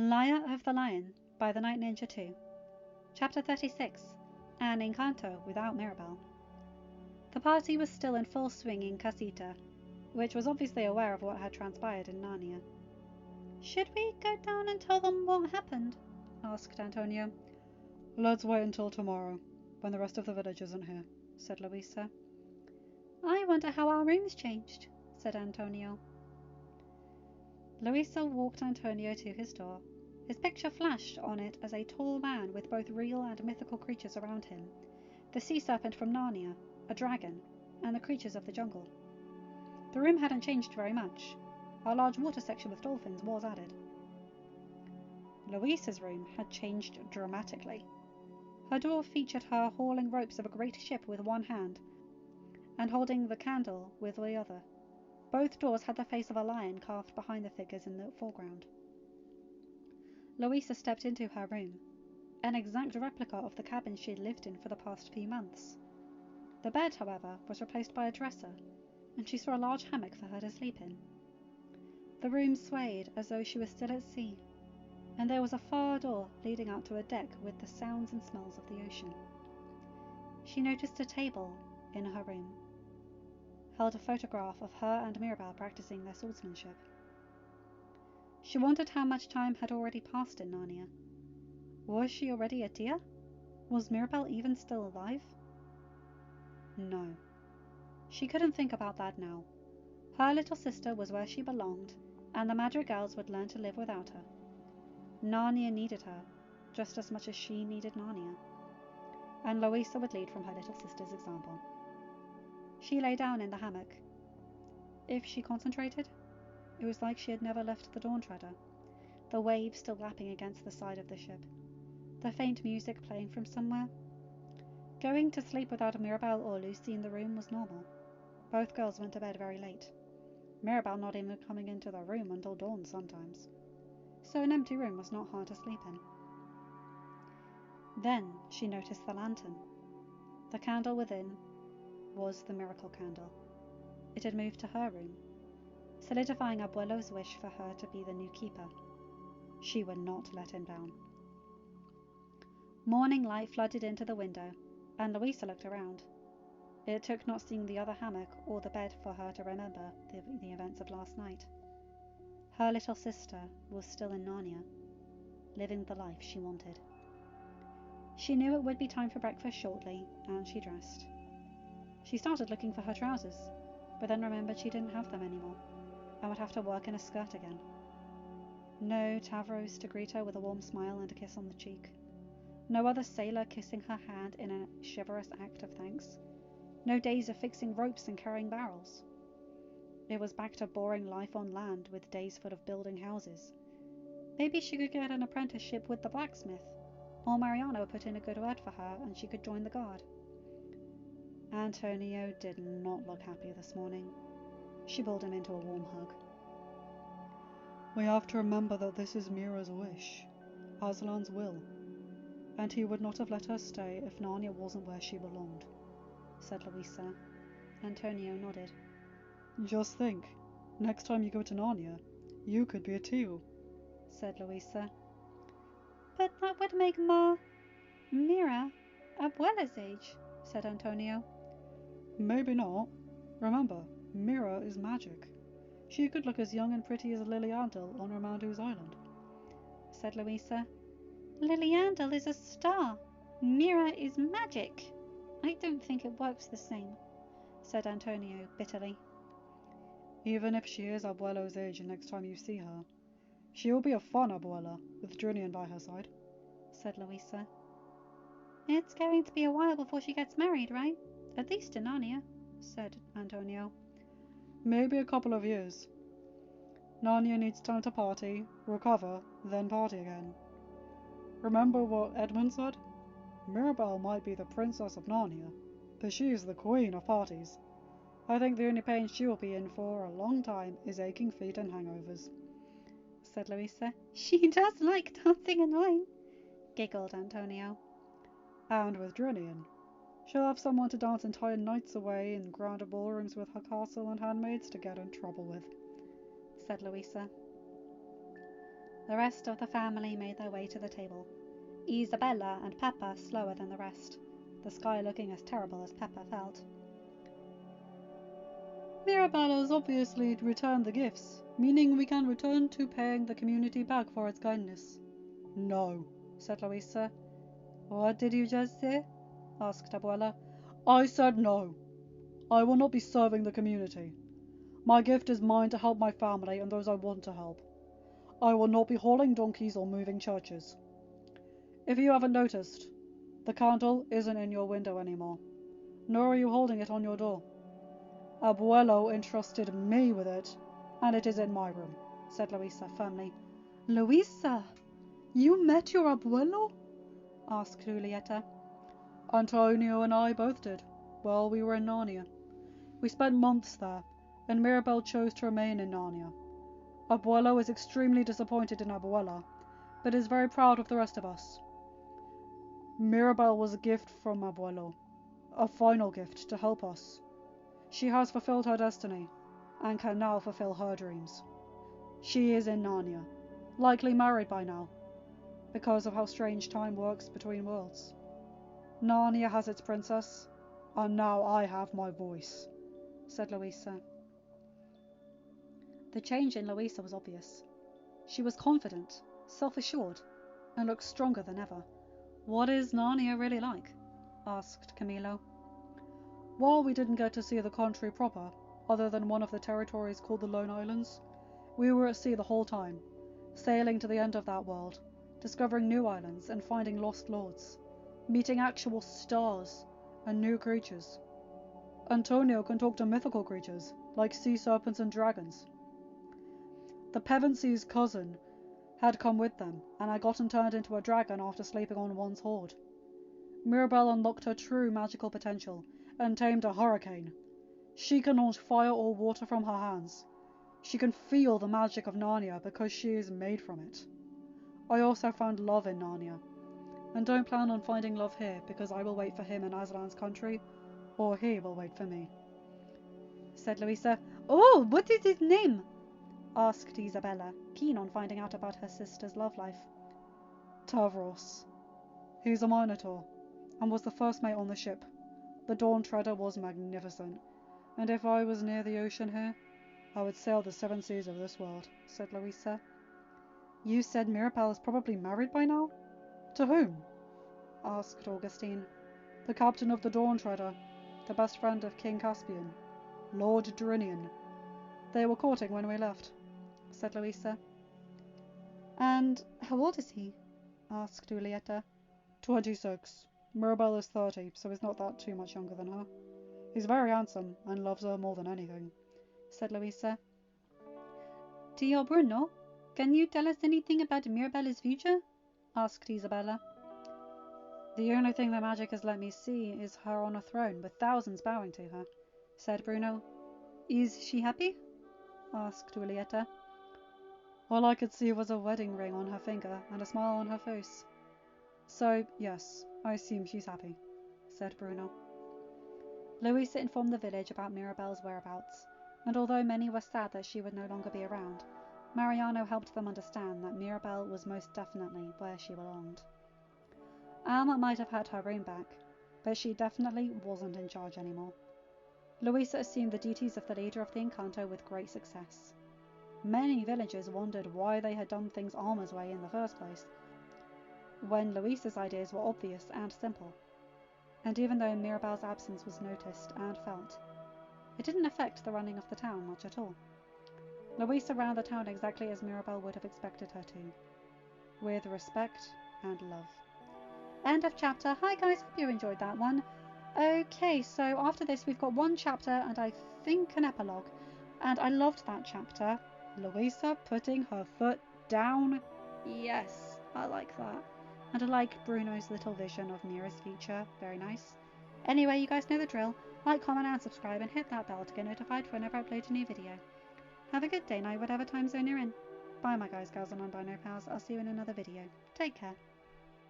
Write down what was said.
Lyre of the Lion by TheNightNinja2. Chapter 36. An Encanto without Mirabel. The party was still in full swing in Casita, which was obviously aware of what had transpired in Narnia. "Should we go down and tell them what happened?" asked Antonio. "Let's wait until tomorrow, when the rest of the village isn't here," said Louisa. "I wonder how our rooms changed," said Antonio. Louisa walked Antonio to his door. His picture flashed on it as a tall man with both real and mythical creatures around him. The sea serpent from Narnia, a dragon, and the creatures of the jungle. The room hadn't changed very much. A large water section with dolphins was added. Louisa's room had changed dramatically. Her door featured her hauling ropes of a great ship with one hand and holding the candle with the other. Both doors had the face of a lion carved behind the figures in the foreground. Louisa stepped into her room, an exact replica of the cabin she had lived in for the past few months. The bed, however, was replaced by a dresser, and she saw a large hammock for her to sleep in. The room swayed as though she was still at sea, and there was a far door leading out to a deck with the sounds and smells of the ocean. She noticed a table in her room held a photograph of her and Mirabel practicing their swordsmanship. She wondered how much time had already passed in Narnia. Was she already a deer? Was Mirabel even still alive? No. She couldn't think about that now. Her little sister was where she belonged, and the Madrigals would learn to live without her. Narnia needed her, just as much as she needed Narnia. And Louisa would lead from her little sister's example. She lay down in the hammock. If she concentrated, it was like she had never left the Dawn Treader, the waves still lapping against the side of the ship, the faint music playing from somewhere. Going to sleep without Mirabel or Lucy in the room was normal. Both girls went to bed very late, Mirabel not even coming into the room until dawn sometimes. So an empty room was not hard to sleep in. Then she noticed the lantern. The candle within was the miracle candle. It had moved to her room, solidifying Abuelo's wish for her to be the new keeper. She would not let him down. Morning light flooded into the window, and Louisa looked around. It took not seeing the other hammock or the bed for her to remember the events of last night. Her little sister was still in Narnia, living the life she wanted. She knew it would be time for breakfast shortly, and she dressed. She started looking for her trousers, but then remembered she didn't have them anymore, and would have to work in a skirt again. No Tavros to greet her with a warm smile and a kiss on the cheek. No other sailor kissing her hand in a chivalrous act of thanks. No days of fixing ropes and carrying barrels. It was back to boring life on land with days full of building houses. Maybe she could get an apprenticeship with the blacksmith, or Mariano put in a good word for her and she could join the guard. Antonio did not look happy this morning. She pulled him into a warm hug. "We have to remember that this is Mira's wish, Aslan's will, and he would not have let her stay if Narnia wasn't where she belonged," said Louisa. Antonio nodded. "Just think, next time you go to Narnia, you could be a teal," said Louisa. "But that would make Mira, Abuela's age," said Antonio. "Maybe not. Remember, Mira is magic. She could look as young and pretty as Liliandel on Ramandu's island," said Louisa. "Liliandel is a star. Mira is magic. I don't think it works the same," said Antonio bitterly. "Even if she is Abuelo's age next time you see her, she will be a fun Abuela with Drunian by her side," said Louisa. "It's going to be a while before she gets married, right? At least in Narnia," said Antonio. "Maybe a couple of years. Narnia needs time to party, recover, then party again. Remember what Edmund said? Mirabel might be the princess of Narnia, but she is the queen of parties. I think the only pain she will be in for a long time is aching feet and hangovers," said Louisa. "She does like dancing and wine," giggled Antonio. "And with Drunian. She'll have someone to dance entire nights away in grand ballrooms with her castle and handmaids to get in trouble with," said Louisa. The rest of the family made their way to the table. Isabella and Peppa slower than the rest, the sky looking as terrible as Peppa felt. Mirabelle has obviously returned the gifts, meaning we can return to paying the community back for its kindness. No, said Louisa. What did you just say? Asked Abuela. I said no. I will not be serving the community. My gift is mine to help my family and those I want to help. I will not be hauling donkeys or moving churches. If you haven't noticed, the candle isn't in your window anymore, nor are you holding it on your door. Abuelo entrusted me with it, and it is in my room, said Louisa firmly. Louisa, you met your abuelo? Asked Julieta. Antonio and I both did, while we were in Narnia. We spent months there, and Mirabelle chose to remain in Narnia. Abuelo is extremely disappointed in Abuela, but is very proud of the rest of us. Mirabelle was a gift from Abuelo, a final gift to help us. She has fulfilled her destiny, and can now fulfill her dreams. She is in Narnia, likely married by now, because of how strange time works between worlds. Narnia has its princess, and now I have my voice, said Louisa. The change in Louisa was obvious. She was confident, self-assured, and looked stronger than ever. What is Narnia really like? Asked Camilo. While we didn't get to see the country proper, other than one of the territories called the Lone Islands, we were at sea the whole time, sailing to the end of that world, discovering new islands and finding lost lords, meeting actual stars and new creatures. Antonio can talk to mythical creatures, like sea serpents and dragons. The Pevensies' cousin had come with them, and had gotten turned into a dragon after sleeping on one's hoard. Mirabelle unlocked her true magical potential and tamed a hurricane. She can launch fire or water from her hands. She can feel the magic of Narnia because she is made from it. I also found love in Narnia, and don't plan on finding love here because I will wait for him in Aslan's country, or he will wait for me, said Louisa. Oh, what is his name? Asked Isabella, keen on finding out about her sister's love life. Tavros. He's a Minotaur, and was the first mate on the ship. The Dawn Treader was magnificent, and if I was near the ocean here, I would sail the 7 seas of this world, said Louisa. You said Mirabelle is probably married by now? To whom? Asked Augustine. The captain of the Dawn Treader, the best friend of King Caspian, Lord Drinian. They were courting when we left, said Louisa. And how old is he? Asked Julieta. 26. Mirabelle is 30, so he's not that too much younger than her. He's very handsome and loves her more than anything, said Louisa. Tio Bruno, can you tell us anything about Mirabelle's future? Asked Isabella. The only thing the magic has let me see is her on a throne with thousands bowing to her, said Bruno. Is she happy? Asked Julieta. All I could see was a wedding ring on her finger and a smile on her face. So, yes, I assume she's happy, said Bruno. Louisa informed the village about Mirabelle's whereabouts, and although many were sad that she would no longer be around, Mariano helped them understand that Mirabelle was most definitely where she belonged. Alma might have had her room back, but she definitely wasn't in charge anymore. Louisa assumed the duties of the leader of the Encanto with great success. Many villagers wondered why they had done things Alma's way in the first place, when Louisa's ideas were obvious and simple. And even though Mirabelle's absence was noticed and felt, it didn't affect the running of the town much at all. Louisa ran the town exactly as Mirabelle would have expected her to, with respect and love. End of chapter. Hi guys, hope you enjoyed that one. Okay, so after this we've got one chapter and I think an epilogue, and I loved that chapter. Louisa putting her foot down. Yes, I like that. And I like Bruno's little vision of Mira's future. Very nice. Anyway, you guys know the drill. Like, comment and subscribe and hit that bell to get notified whenever I upload a new video. Have a good day night, whatever time zone you're in. Bye my guys, girls and non-binary pals. I'll see you in another video. Take care.